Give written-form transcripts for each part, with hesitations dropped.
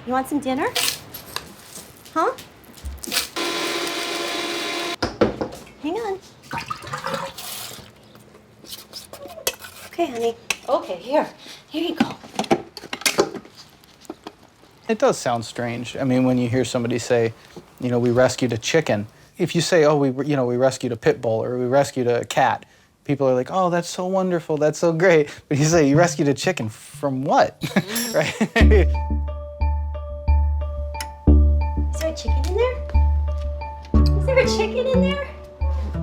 You want some dinner? Huh? Hang on. Okay, honey. Okay, here you go. It does sound strange. I mean, when you hear somebody say, you know, we rescued a chicken. If you say, oh, we rescued a pit bull or we rescued a cat, people are like, oh, that's so wonderful, that's so great. But you say, you rescued a chicken from what? Right? Is there a chicken in there? Is there a chicken in there?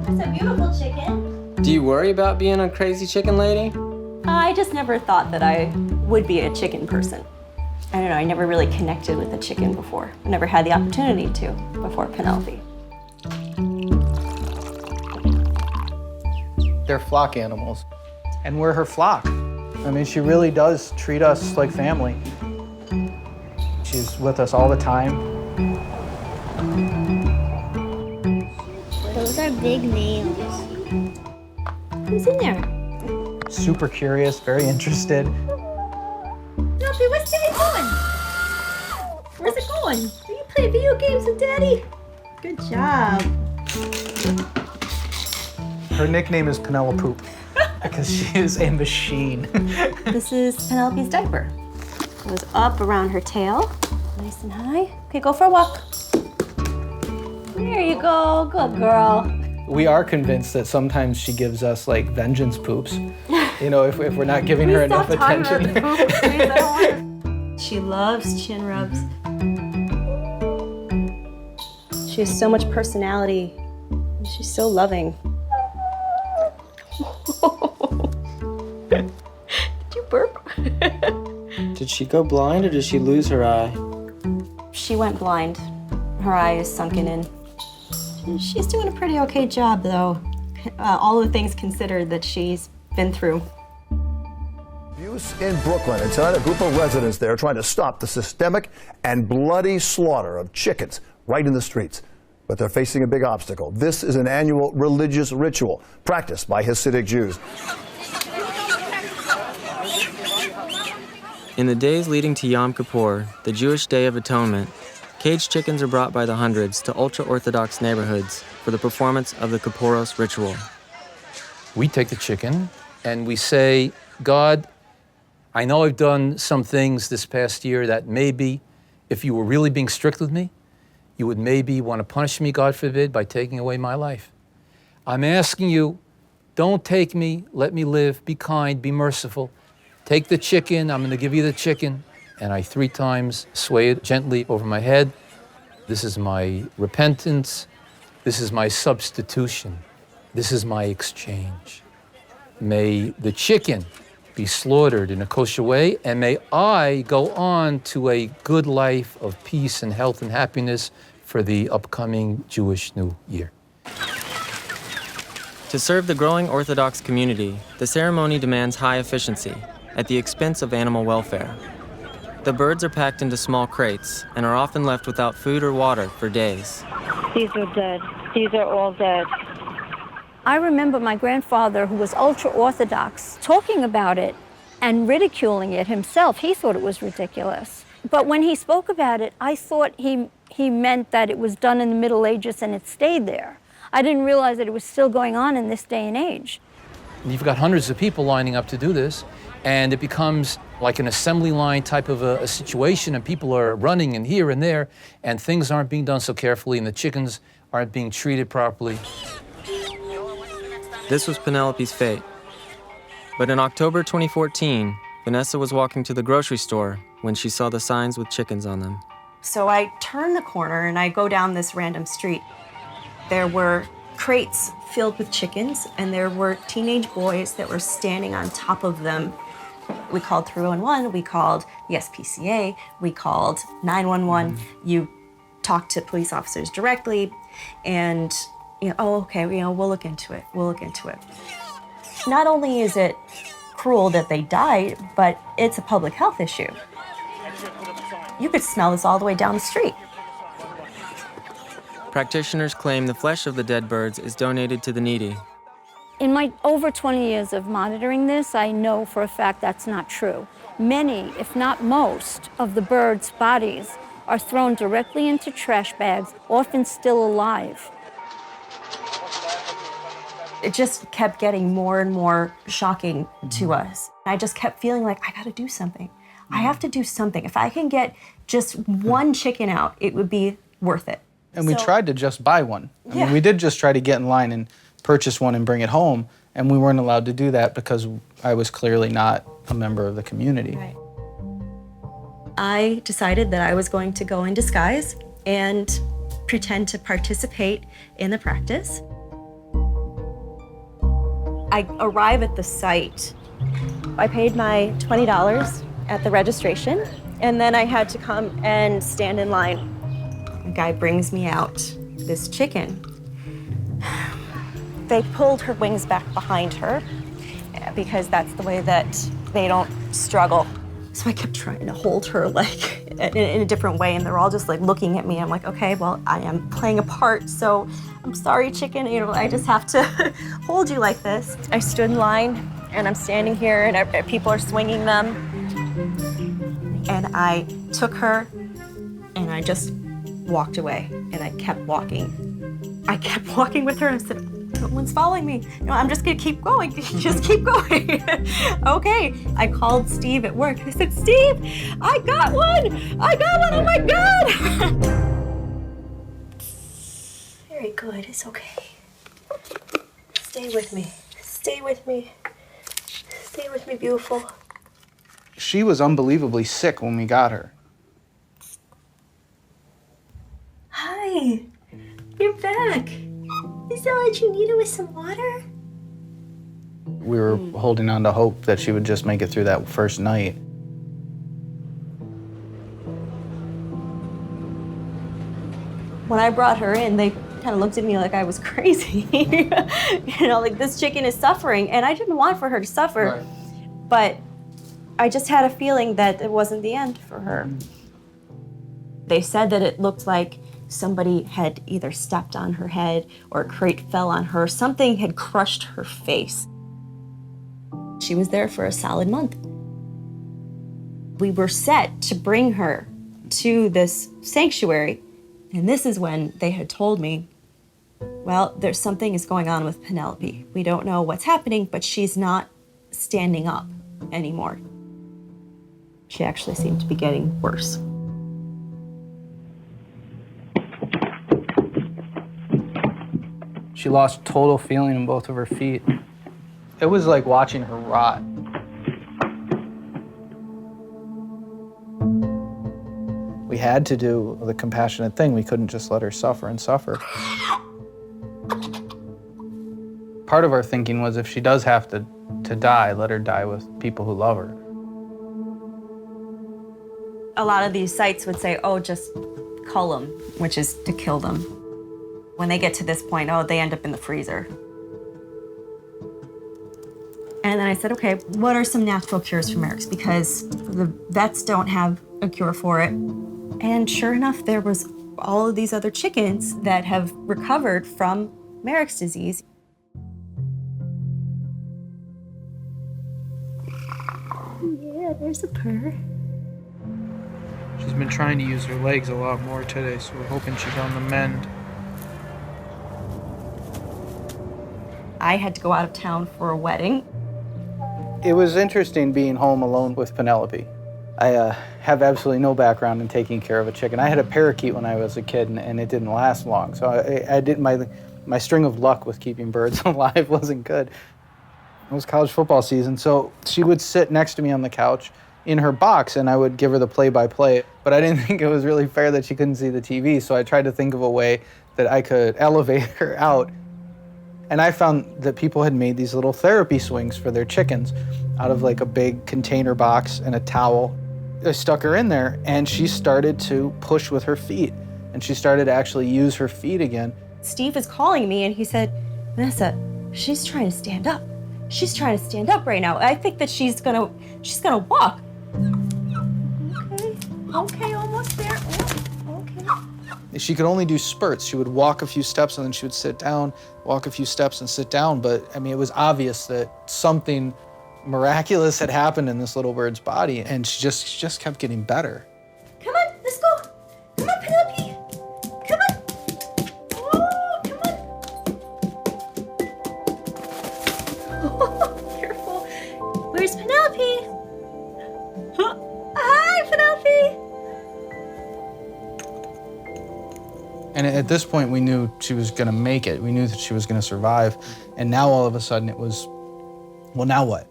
That's a beautiful chicken. Do you worry about being a crazy chicken lady? I just never thought that I would be a chicken person. I don't know, I never really connected with a chicken before. I never had the opportunity to before Penelope. They're flock animals, and we're her flock. I mean, she really does treat us like family. She's with us all the time. Those are big nails. Who's in there? Super curious, very interested. Penelope, what's Daddy doing? Where's it going? Are you playing video games with Daddy? Good job. Her nickname is Penelope because she is a machine. This is Penelope's diaper. It goes up around her tail, nice and high. Okay, go for a walk. There you go, good girl. We are convinced that sometimes she gives us like vengeance poops. You know, if we're not giving her enough attention. She loves chin rubs. She has so much personality. And she's so loving. Did you burp? Did she go blind or did she lose her eye? She went blind. Her eye is sunken in. She's doing a pretty okay job, though. All the things considered that she's been through. Abuse in Brooklyn, and tonight a group of residents there trying to stop the systemic and bloody slaughter of chickens right in the streets. But they're facing a big obstacle. This is an annual religious ritual practiced by Hasidic Jews. In the days leading to Yom Kippur, the Jewish Day of Atonement, caged chickens are brought by the hundreds to ultra-Orthodox neighborhoods for the performance of the Kippuros ritual. We take the chicken and we say, God, I know I've done some things this past year that maybe, if you were really being strict with me, you would maybe want to punish me, God forbid, by taking away my life. I'm asking you, don't take me, let me live, be kind, be merciful. Take the chicken, I'm gonna give you the chicken. And I 3 times sway it gently over my head. This is my repentance. This is my substitution. This is my exchange. May the chicken be slaughtered in a kosher way, and may I go on to a good life of peace and health and happiness for the upcoming Jewish New Year. To serve the growing Orthodox community, the ceremony demands high efficiency at the expense of animal welfare. The birds are packed into small crates and are often left without food or water for days. These are dead. These are all dead. I remember my grandfather, who was ultra-Orthodox, talking about it and ridiculing it himself. He thought it was ridiculous. But when he spoke about it, I thought he meant that it was done in the Middle Ages and it stayed there. I didn't realize that it was still going on in this day and age. You've got hundreds of people lining up to do this, and it becomes like an assembly line type of a situation, and people are running and here and there, and things aren't being done so carefully, and the chickens aren't being treated properly. This was Penelope's fate. But in October 2014, Vanessa was walking to the grocery store when she saw the signs with chickens on them. So I turn the corner and I go down this random street. There were crates filled with chickens, and there were teenage boys that were standing on top of them. We called 311, we called the SPCA, we called 911. You talk to police officers directly, and oh, okay, we'll look into it. We'll look into it. Not only is it cruel that they died, but it's a public health issue. You could smell this all the way down the street. Practitioners claim the flesh of the dead birds is donated to the needy. In my over 20 years of monitoring this, I know for a fact that's not true. Many, if not most, of the birds' bodies are thrown directly into trash bags, often still alive. It just kept getting more and more shocking to us. I just kept feeling like, I gotta do something. I have to do something. If I can get just one chicken out, it would be worth it. And we tried to just buy one. I mean, we did just try to get in line and purchase one and bring it home, and we weren't allowed to do that because I was clearly not a member of the community. Right. I decided that I was going to go in disguise and pretend to participate in the practice. I arrive at the site. I paid my $20 at the registration, and then I had to come and stand in line. The guy brings me out this chicken. They pulled her wings back behind her because that's the way that they don't struggle. So I kept trying to hold her like in a different way, and they're all just like looking at me. I'm like, okay, well, I am playing a part, so I'm sorry, chicken. You know, I just have to hold you like this. I stood in line, and I'm standing here, and people are swinging them. And I took her, and I just walked away, and I kept walking. I kept walking with her, and I said, no one's following me. No, I'm just gonna keep going. Just keep going. Okay. I called Steve at work. I said, Steve, I got one. I got one. Oh my God. Very good. It's okay. Stay with me. Stay with me. Stay with me, beautiful. She was unbelievably sick when we got her. Hi. You're back. Is that what you needed with some water? We were holding on to hope that she would just make it through that first night. When I brought her in, they kind of looked at me like I was crazy. You know, like, this chicken is suffering, and I didn't want for her to suffer. Right. But I just had a feeling that it wasn't the end for her. They said that it looked like somebody had either stepped on her head or a crate fell on her. Something had crushed her face. She was there for a solid month. We were set to bring her to this sanctuary, and this is when they had told me, well, there's something is going on with Penelope. We don't know what's happening, but she's not standing up anymore. She actually seemed to be getting worse. She lost total feeling in both of her feet. It was like watching her rot. We had to do the compassionate thing. We couldn't just let her suffer and suffer. Part of our thinking was if she does have to die, let her die with people who love her. A lot of these sites would say, oh, just cull them, which is to kill them. When they get to this point, oh, they end up in the freezer. And then I said, okay, what are some natural cures for Marek's? Because the vets don't have a cure for it. And sure enough, there was all of these other chickens that have recovered from Marek's disease. Yeah, there's a purr. She's been trying to use her legs a lot more today, so we're hoping she's on the mend. I had to go out of town for a wedding. It was interesting being home alone with Penelope. I have absolutely no background in taking care of a chicken. I had a parakeet when I was a kid, and it didn't last long. So I did my string of luck with keeping birds alive wasn't good. It was college football season, so she would sit next to me on the couch in her box, and I would give her the play-by-play. But I didn't think it was really fair that she couldn't see the TV, so I tried to think of a way that I could elevate her out. And I found that people had made these little therapy swings for their chickens out of like a big container box and a towel. I stuck her in there, and she started to push with her feet, and she started to actually use her feet again. Steve is calling me, and he said, Vanessa, she's trying to stand up. She's trying to stand up right now. I think that she's gonna walk. Okay, almost there. Oh, okay. She could only do spurts. She would walk a few steps and then she would sit down, walk a few steps and sit down. But I mean, it was obvious that something miraculous had happened in this little bird's body, and she just kept getting better. Come on, let's go. Come on, Penelope. Come on. Oh, come on. Careful. Where's Penelope? Hi, Penelope. And at this point, we knew she was gonna make it. We knew that she was gonna survive. And now all of a sudden it was, well, now what?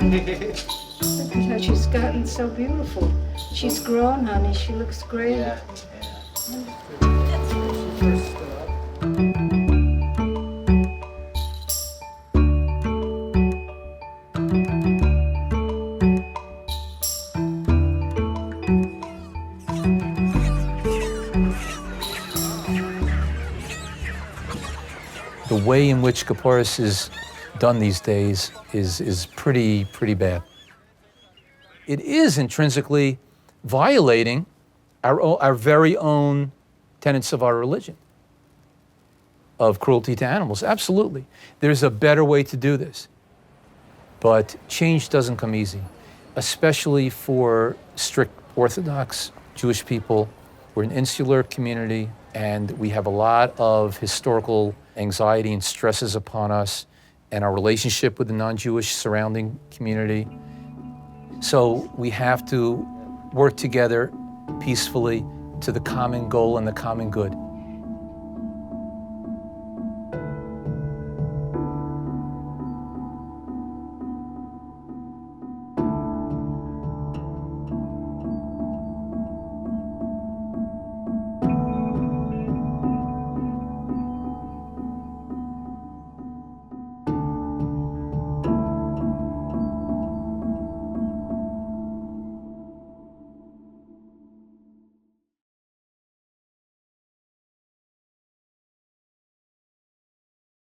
Look at her, she's gotten so beautiful. She's grown, honey, she looks great. The way in which Kaupp is done these days is pretty bad. It is intrinsically violating our very own tenets of our religion, of cruelty to animals. Absolutely. There's a better way to do this. But change doesn't come easy, especially for strict Orthodox Jewish people. We're an insular community, and we have a lot of historical anxiety and stresses upon us, and our relationship with the non-Jewish surrounding community. So we have to work together peacefully to the common goal and the common good.